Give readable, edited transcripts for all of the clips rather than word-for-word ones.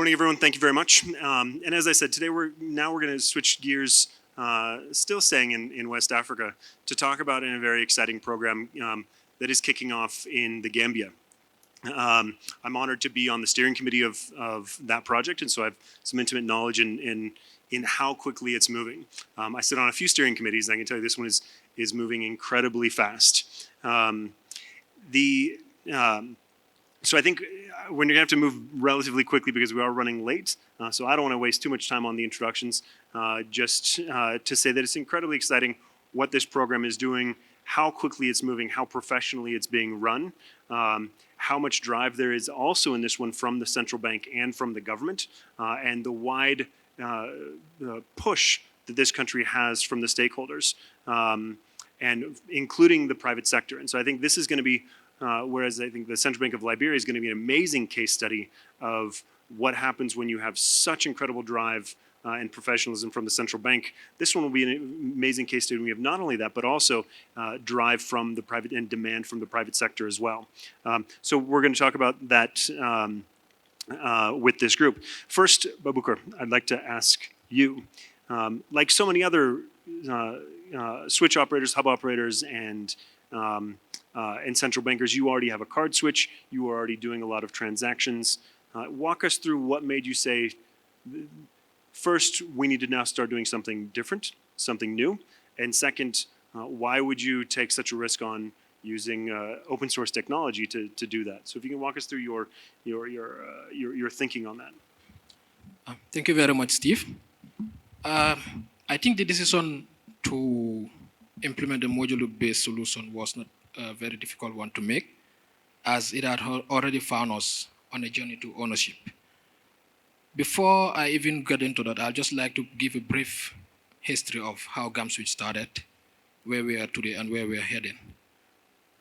morning, everyone. Thank you very much. And as I said, today we're going to switch gears, still staying in West Africa, to talk about a very exciting program that is kicking off in the Gambia. I'm honored to be on the steering committee of that project, and so I have some intimate knowledge in how quickly it's moving. I sit on a few steering committees, and I can tell you this one is moving incredibly fast. So I think we're going to have to move relatively quickly because we are running late. So I don't want to waste too much time on the introductions. Just to say that it's incredibly exciting what this program is doing, how quickly it's moving, how professionally it's being run, how much drive there is also in this one from the central bank and from the government, and the wide push that this country has from the stakeholders, and including the private sector. And so I think this is going to be whereas I think the Central Bank of Liberia is going to be an amazing case study of what happens when you have such incredible drive and professionalism from the central bank. This one will be an amazing case study. We have not only that, but also drive from the private and demand from the private sector as well. So we're going to talk about that with this group. First, Babukar, I'd like to ask you, like so many other switch operators, hub operators, and central bankers, you already have a card switch. You are already doing a lot of transactions. Walk us through what made you say, first, we need to now start doing something different, something new. And second, why would you take such a risk on using open source technology to do that? So if you can walk us through your thinking on that. Thank you very much, Steve. I think the decision to implement a modular-based solution was not a very difficult one to make, as it had already found us on a journey to ownership. Before I even get into that, I'd just like to give a brief history of how GAMSwitch started, where we are today, and where we are heading.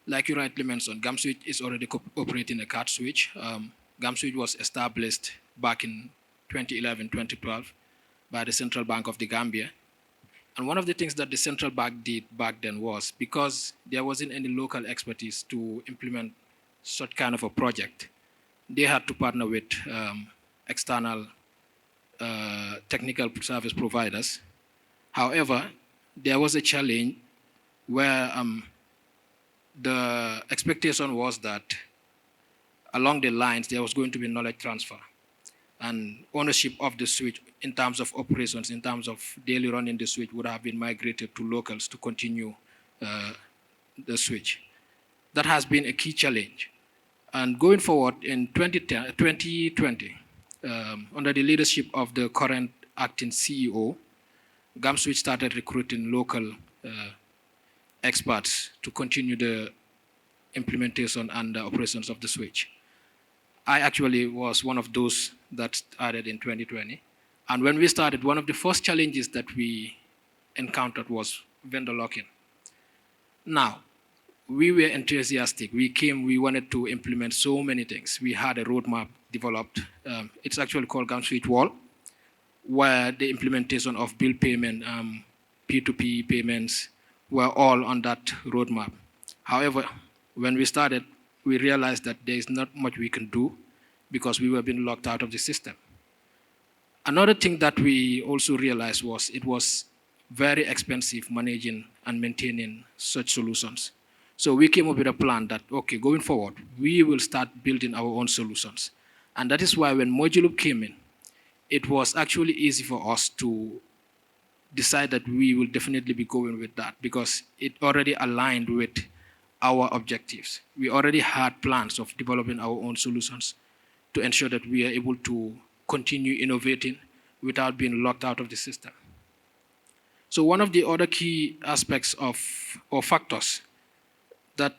Like you rightly mentioned, GAMSwitch is already operating a card switch. GAMSwitch was established back in 2011, 2012 by the Central Bank of the Gambia. And one of the things that the central bank did back then was, because there wasn't any local expertise to implement such kind of a project, they had to partner with external technical service providers. However, there was a challenge where the expectation was that along the lines there was going to be knowledge transfer and ownership of the switch in terms of operations, in terms of daily running the switch, would have been migrated to locals to continue the switch. That has been a key challenge. And going forward in 2020, under the leadership of the current acting CEO, GAMSwitch started recruiting local experts to continue the implementation and the operations of the switch. I actually was one of those that started in 2020. And when we started, one of the first challenges that we encountered was vendor lock-in. Now, we were enthusiastic. We wanted to implement so many things. We had a roadmap developed. It's actually called GAMSwitch Wall, where the implementation of bill payment, P2P payments were all on that roadmap. However, when we started, we realized that there is not much we can do because we were being locked out of the system. Another thing that we also realized was it was very expensive managing and maintaining such solutions. So we came up with a plan that, okay, going forward, we will start building our own solutions. And that is why when Moduloop came in, it was actually easy for us to decide that we will definitely be going with that because it already aligned with our objectives. We already had plans of developing our own solutions to ensure that we are able to continue innovating without being locked out of the system. So one of the other key aspects or factors that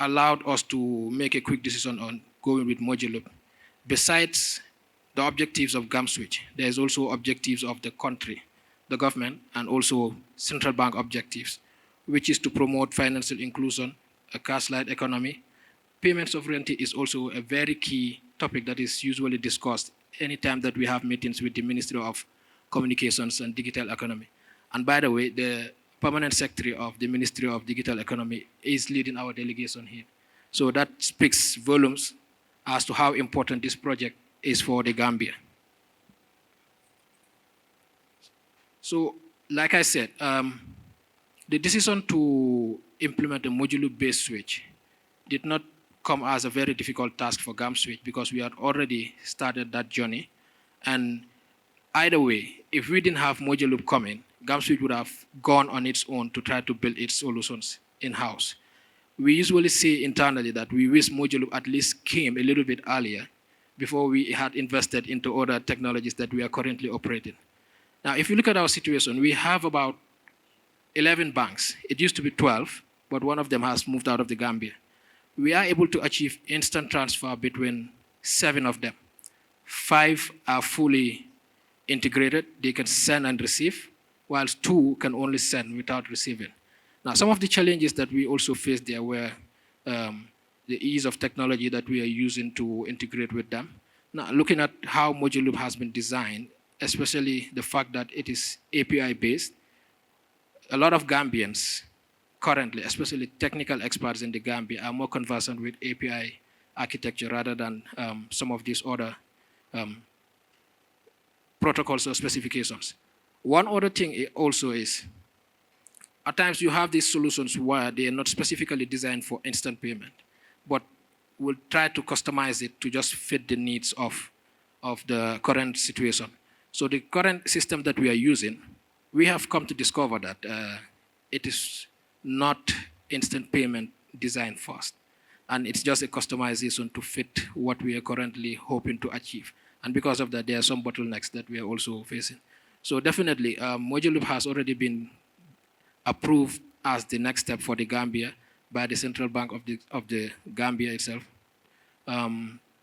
allowed us to make a quick decision on going with Moduloop, besides the objectives of GAMSwitch, there's also objectives of the country, the government, and also central bank objectives, which is to promote financial inclusion, a cash-light economy. Payment sovereignty is also a very key topic that is usually discussed anytime that we have meetings with the Ministry of Communications and Digital Economy. And by the way, the permanent secretary of the Ministry of Digital Economy is leading our delegation here. So that speaks volumes as to how important this project is for the Gambia. So, like I said, the decision to implement a modular-based switch did not come as a very difficult task for GAM switch because we had already started that journey. And either way, if we didn't have modular loop coming, GAM switch would have gone on its own to try to build its solutions in-house. We usually say internally that we wish modular loop at least came a little bit earlier before we had invested into other technologies that we are currently operating. Now, if you look at our situation, we have about 11 banks. It used to be 12, but one of them has moved out of the Gambia. We are able to achieve instant transfer between 7 of them. 5 are fully integrated. They can send and receive, whilst 2 can only send without receiving. Now, some of the challenges that we also faced there were the ease of technology that we are using to integrate with them. Now, looking at how Modular Loop has been designed, especially the fact that it is API-based, a lot of Gambians currently, especially technical experts in the Gambia, are more conversant with API architecture rather than some of these other protocols or specifications. One other thing also is, at times you have these solutions where they are not specifically designed for instant payment, but we'll try to customize it to just fit the needs of the current situation. So the current system that we are using, we have come to discover that it is not instant payment designed first. And it's just a customization to fit what we are currently hoping to achieve. And because of that, there are some bottlenecks that we are also facing. So definitely, Modular Loop has already been approved as the next step for the Gambia by the Central Bank of the Gambia itself.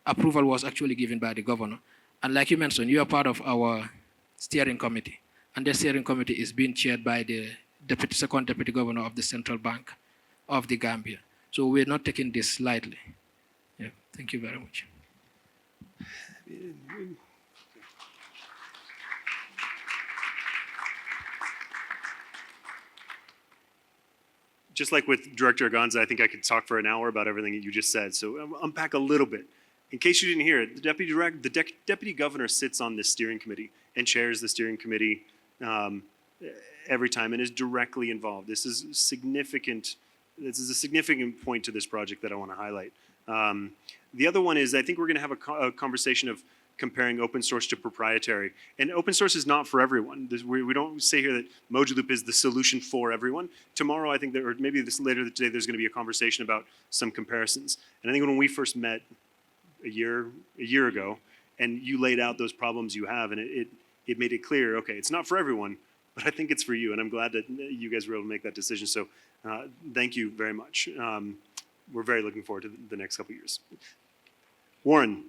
Approval was actually given by the governor. And like you mentioned, you are part of our steering committee. And the steering committee is being chaired by the second deputy governor of the Central Bank of the Gambia. So we're not taking this lightly. Yeah, thank you very much. Just like with Director Aganza, I think I could talk for an hour about everything that you just said. So unpack a little bit. In case you didn't hear it, the deputy governor sits on this steering committee and chairs the steering committee every time and is directly involved. This is significant. This is a significant point to this project that I want to highlight. The other one is I think we're going to have a conversation of comparing open source to proprietary. And open source is not for everyone. We don't say here that Modular Loop is the solution for everyone. Tomorrow, I think, or maybe later today, there's going to be a conversation about some comparisons. And I think when we first met a year ago, and you laid out those problems you have, and it made it clear, okay, it's not for everyone, but I think it's for you. And I'm glad that you guys were able to make that decision. So thank you very much. We're very looking forward to the next couple of years. Warren,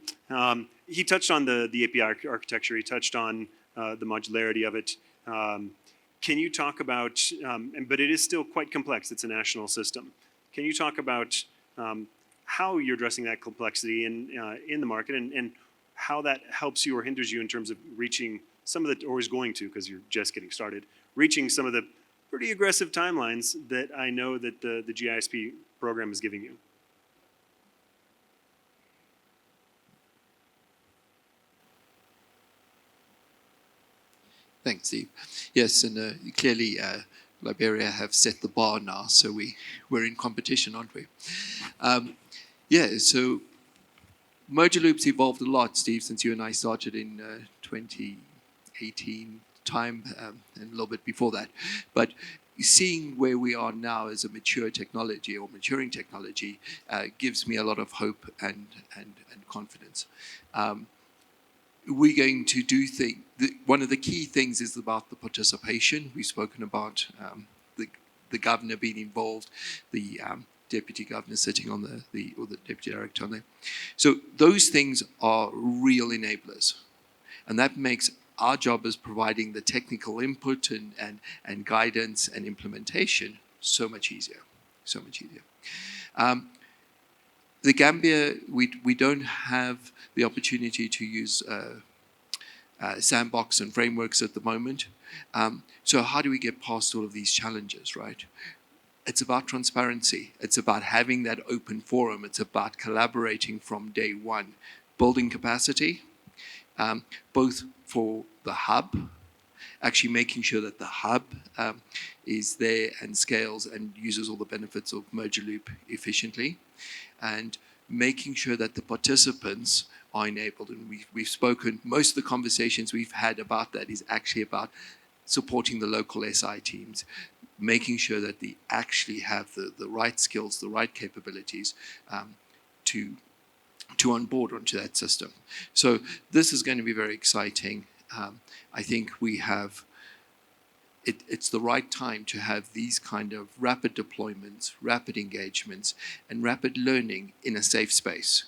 he touched on the API architecture. He touched on the modularity of it. Can you talk about, but it is still quite complex. It's a national system. Can you talk about how you're addressing that complexity in the market and how that helps you or hinders you in terms of reaching some of the, or is going to, because you're just getting started, reaching some of the pretty aggressive timelines that I know that the GISP program is giving you? Thanks, Steve. Yes, and clearly Liberia have set the bar now, so we're in competition, aren't we? Yeah, so Modular Loop's evolved a lot, Steve, since you and I started in 2018 time and a little bit before that. But seeing where we are now as a mature technology or maturing technology gives me a lot of hope and confidence. We're going to do things. One of the key things is about the participation. We've spoken about the governor being involved, the deputy governor sitting on the deputy director on there. So those things are real enablers, and that makes our job as providing the technical input and guidance and implementation so much easier, so much easier. The Gambia, we don't have the opportunity to use sandbox and frameworks at the moment. So how do we get past all of these challenges, right? It's about transparency. It's about having that open forum. It's about collaborating from day one, building capacity, both for the hub actually making sure that the hub is there and scales and uses all the benefits of merge loop efficiently, and making sure that the participants are enabled. And we've spoken, most of the conversations we've had about that is actually about supporting the local SI teams, making sure that they actually have the right skills, the right capabilities to onboard onto that system. So this is going to be very exciting. I think we have, it's the right time to have these kind of rapid deployments, rapid engagements, and rapid learning in a safe space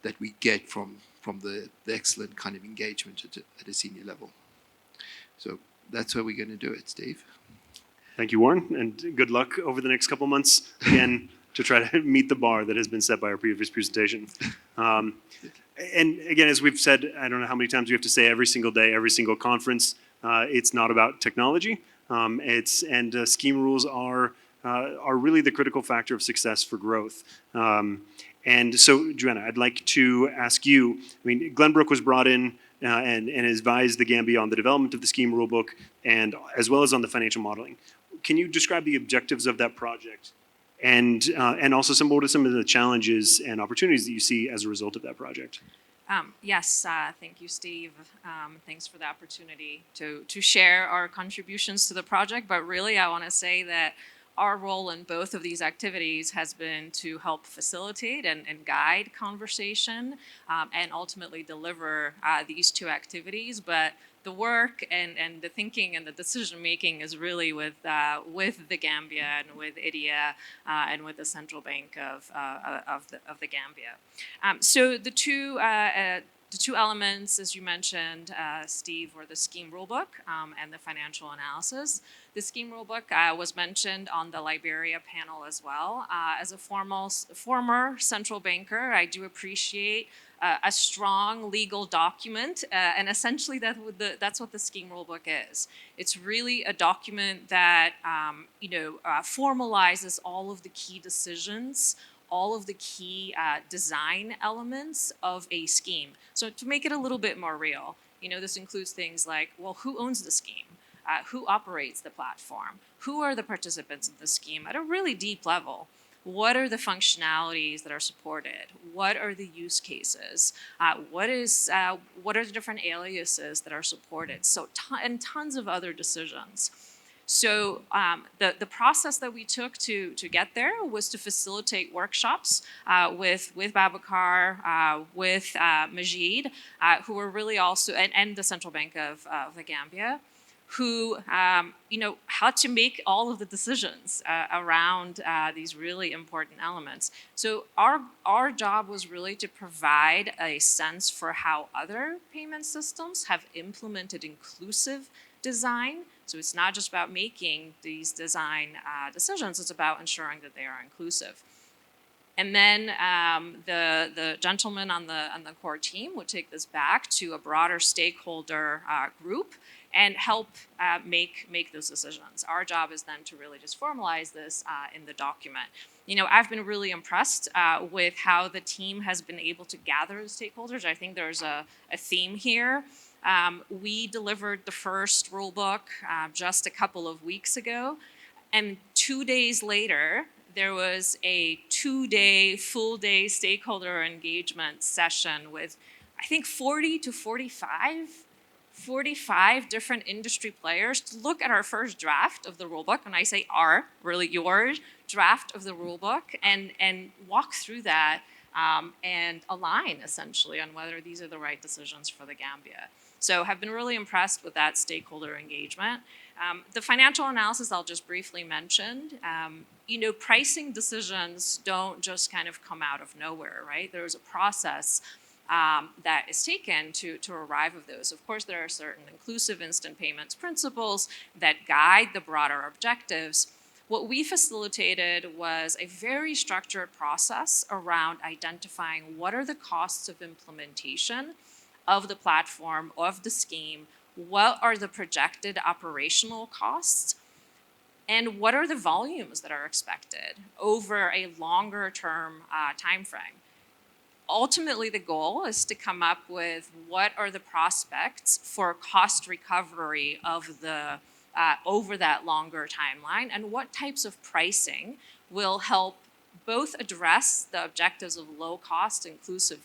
that we get from the excellent kind of engagement at a senior level. So that's where we're going to do it, Steve. Thank you, Warren, and good luck over the next couple months, again, to try to meet the bar that has been set by our previous presentation. And again, as we've said, I don't know how many times we have to say every single day, every single conference, it's not about technology. Scheme rules are really the critical factor of success for growth. And so, Joanna, I'd like to ask you, I mean, Glenbrook was brought in and advised the Gambia on the development of the scheme rulebook and as well as on the financial modeling. Can you describe the objectives of that project and also what are some of the challenges and opportunities that you see as a result of that project? Yes, thank you, Steve. Thanks for the opportunity to share our contributions to the project. But really, I want to say that our role in both of these activities has been to help facilitate and guide conversation and ultimately deliver these two activities. But the work and the thinking and the decision making is really with the Gambia and with IDIA and with the Central Bank of the Gambia. So the two elements, as you mentioned, Steve, were the scheme rulebook and the financial analysis. The scheme rulebook was mentioned on the Liberia panel as well. As a former central banker, I do appreciate a strong legal document, and essentially that's what the scheme rulebook is. It's really a document that formalizes all of the key decisions, all of the key design elements of a scheme. So to make it a little bit more real, this includes things like, well, who owns the scheme? Who operates the platform? Who are the participants in the scheme at a really deep level? What are the functionalities that are supported? What are the use cases? What are the different aliases that are supported? So and tons of other decisions. So the process that we took to get there was to facilitate workshops with Babacar, with Majid, who were really also, and the Central Bank of the Gambia, who had to make all of the decisions around these really important elements. So our job was really to provide a sense for how other payment systems have implemented inclusive design. So it's not just about making these design decisions, it's about ensuring that they are inclusive. And then the gentleman on the core team would take this back to a broader stakeholder group and help make those decisions. Our job is then to really just formalize this in the document. I've been really impressed with how the team has been able to gather the stakeholders. I think there's a theme here. We delivered the first rulebook just a couple of weeks ago, and 2 days later, there was a 2-day, full-day stakeholder engagement session with, I think, 40 to 45 different industry players to look at our first draft of the rulebook. When I say our, really your draft of the rulebook, and walk through that and align essentially on whether these are the right decisions for the Gambia. So have been really impressed with that stakeholder engagement. The financial analysis I'll just briefly mention. Pricing decisions don't just kind of come out of nowhere, right? There's a process that is taken to arrive at those. Of course, there are certain inclusive instant payments principles that guide the broader objectives. What we facilitated was a very structured process around identifying what are the costs of implementation of the platform, of the scheme, what are the projected operational costs, and what are the volumes that are expected over a longer term time frame. ultimately, the goal is to come up with what are the prospects for cost recovery of the over that longer timeline, and what types of pricing will help both address the objectives of low cost, inclusive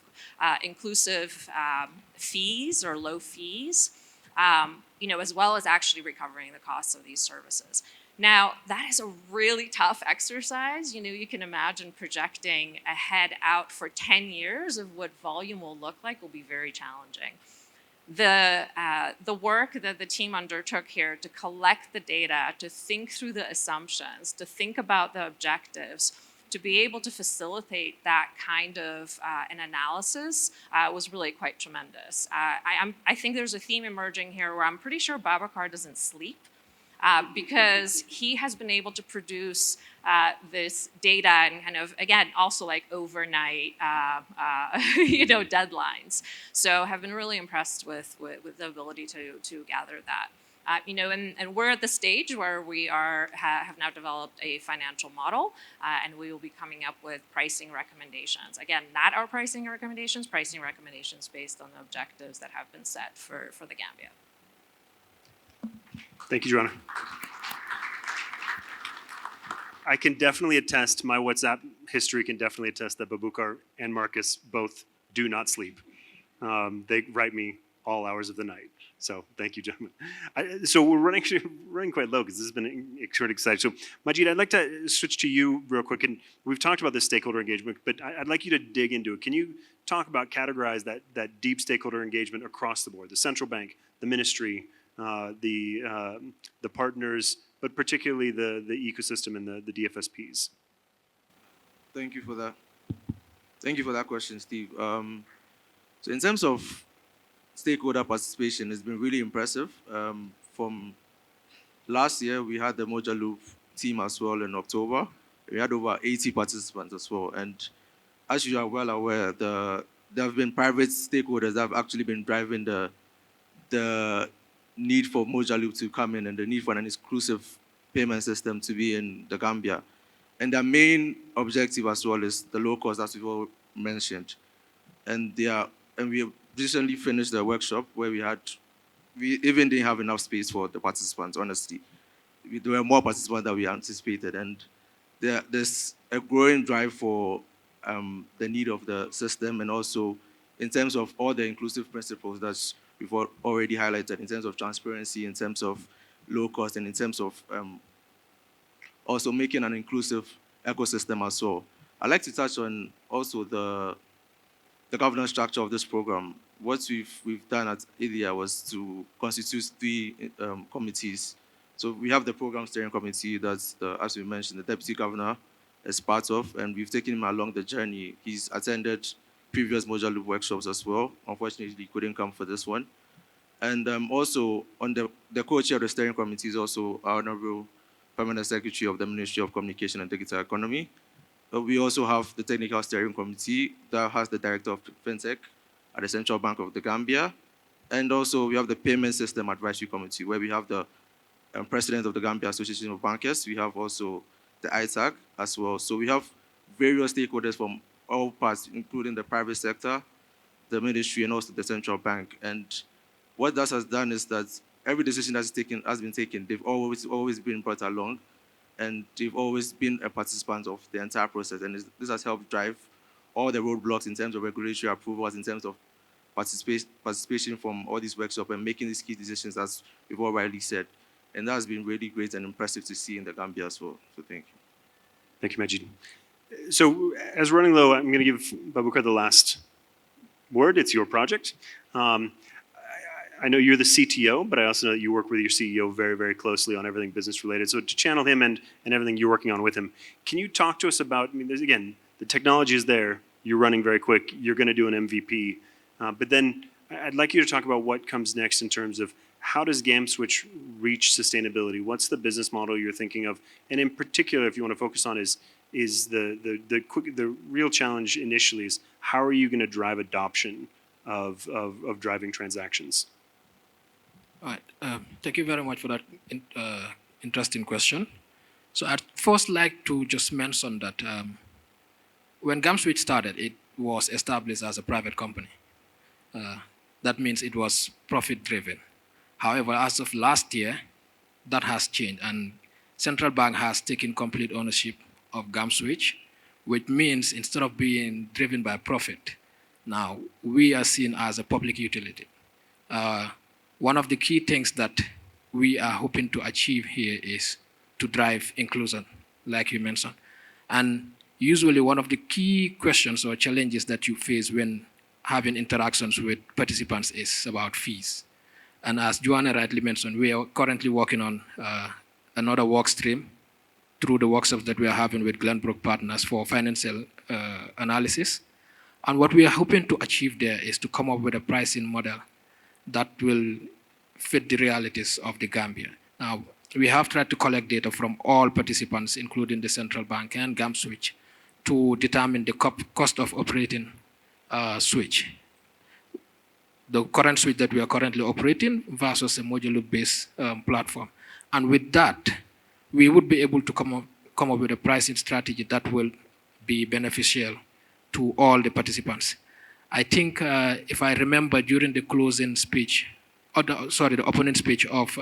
fees or low fees, as well as actually recovering the costs of these services. Now, that is a really tough exercise. You can imagine projecting ahead out for 10 years of what volume will look like will be very challenging. The work that the team undertook here to collect the data, to think through the assumptions, to think about the objectives, to be able to facilitate that kind of an analysis was really quite tremendous. I think there's a theme emerging here where I'm pretty sure Babacar doesn't sleep because he has been able to produce this data and kind of, again, also like overnight, deadlines. So have been really impressed with the ability to gather that. And we're at the stage where we have now developed a financial model, and we will be coming up with pricing recommendations. Again, not our pricing recommendations based on the objectives that have been set for the Gambia. Thank you, Joanna. I can definitely attest, my WhatsApp history can definitely attest that Babukar and Marcus both do not sleep. They write me all hours of the night. So thank you, gentlemen. So we're running quite low because this has been sort of exciting. So Majid, I'd like to switch to you real quick. And we've talked about this stakeholder engagement, but I'd like you to dig into it. Can you talk about, categorize that deep stakeholder engagement across the board, the central bank, the ministry, the partners, but particularly the ecosystem and the DFSPs? Thank you for that. Thank you for that question, Steve. So in terms of stakeholder participation, it's been really impressive. From last year, we had the Moja Loop team as well in October. We had over 80 participants as well. And as you are well aware, there have been private stakeholders that have actually been driving the need for Moja Loop to come in and the need for an inclusive payment system to be in the Gambia. And their main objective as well is the low cost, as we've all mentioned. And we recently finished the workshop where we even didn't have enough space for the participants, honestly. There were more participants than we anticipated. And there's a growing drive for the need of the system, and also in terms of all the inclusive principles that we've already highlighted, in terms of transparency, in terms of low cost, and in terms of also making an inclusive ecosystem as well. I'd like to touch on also the governance structure of this program. What we've done at IDEA was to constitute 3 committees. So we have the program steering committee that's, as we mentioned, the deputy governor is part of, and we've taken him along the journey. He's attended previous Moja Loop workshops as well. Unfortunately, he couldn't come for this one. And also, on the co-chair of the steering committee is also our Honorable Permanent Secretary of the Ministry of Communication and Digital Economy. We also have the technical steering committee that has the director of FinTech at the Central Bank of the Gambia. And also, we have the payment system advisory committee, where we have the president of the Gambia Association of Bankers. We have also the ITAC as well. So we have various stakeholders from all parts, including the private sector, the ministry, and also the central bank. And what that has done is that every decision has been taken. They've always been brought along, and they've always been a participant of the entire process. And this has helped drive all the roadblocks in terms of regulatory approvals, in terms of participation from all these workshops and making these key decisions, as we've all rightly said. And that has been really great and impressive to see in the Gambia as well. So thank you. Thank you, Majid. So as we're running low, I'm going to give Babukar the last word. It's your project. I know you're the CTO, but I also know that you work with your CEO very, very closely on everything business related. So to channel him and everything you're working on with him, can you talk to us about, again, the technology is there, you're running very quick, you're going to do an MVP, but then I'd like you to talk about what comes next in terms of how does GamSwitch reach sustainability? What's the business model you're thinking of? And in particular, if you want to focus on is the real challenge initially is how are you going to drive adoption of driving transactions? All right. Thank you very much for that interesting question. So I'd first like to just mention that when GamSwitch started, was established as a private company. That means it was profit driven. However, as of last year, that has changed, and Central Bank has taken complete ownership of GAMSwitch, which means instead of being driven by profit, now we are seen as a public utility. One of the key things that we are hoping to achieve here is to drive inclusion, like you mentioned. And usually one of the key questions or challenges that you face when having interactions with participants is about fees. And as Joanna rightly mentioned, we are currently working on another work stream through the workshops that we are having with Glenbrook Partners for financial analysis. And what we are hoping to achieve there is to come up with a pricing model that will fit the realities of the Gambia. Now, we have tried to collect data from all participants, including the central bank and GAMSwitch, to determine the cost of operating switch. The current switch that we are currently operating versus a modular-based platform. And with that, we would be able to come up with a pricing strategy that will be beneficial to all the participants. I think if I remember during the closing speech, or the opening speech of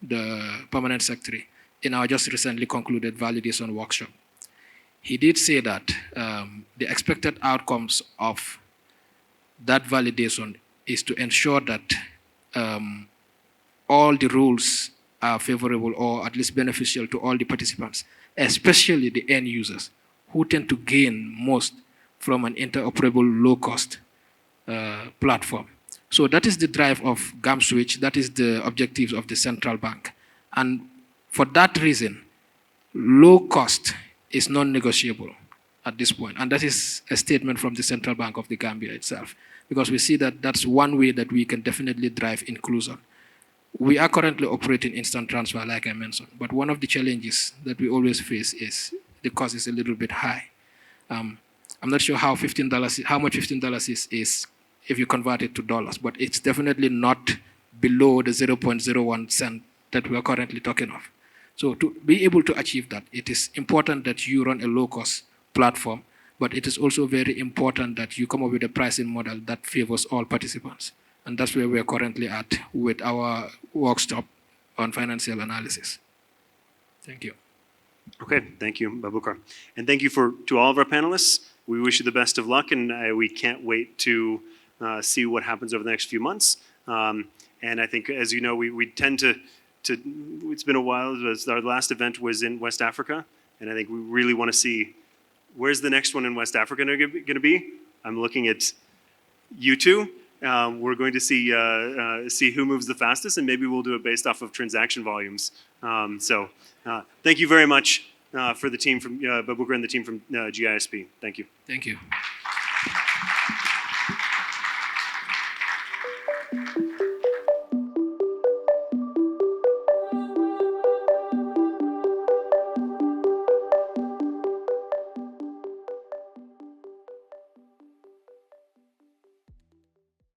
the permanent secretary in our just recently concluded validation workshop, he did say that the expected outcomes of that validation is to ensure that all the rules are favorable or at least beneficial to all the participants, especially the end users, who tend to gain most from an interoperable low-cost platform. So that is the drive of GAMSwitch, that is the objectives of the central bank. And for that reason, low cost is non-negotiable at this point. And that is a statement from the Central Bank of the Gambia itself, because we see that that's one way that we can definitely drive inclusion. We are currently operating instant transfer, like I mentioned, but one of the challenges that we always face is the cost is a little bit high. I'm not sure how much $15 is if you convert it to dollars, but it's definitely not below the 0.01 cent that we are currently talking of. So to be able to achieve that, it is important that you run a low-cost platform, but it is also very important that you come up with a pricing model that favors all participants. And that's where we're currently at with our workshop on financial analysis. Thank you. Okay, thank you, Babukar. And thank you to all of our panelists. We wish you the best of luck, and we can't wait to see what happens over the next few months. And I think, as you know, we tend to it's been a while. Our last event was in West Africa, and I think we really want to see where's the next one in West Africa going to be. I'm looking at you two. We're going to see who moves the fastest, and maybe we'll do it based off of transaction volumes. So thank you very much for the team from Babukar and the team from GISP. Thank you. Thank you.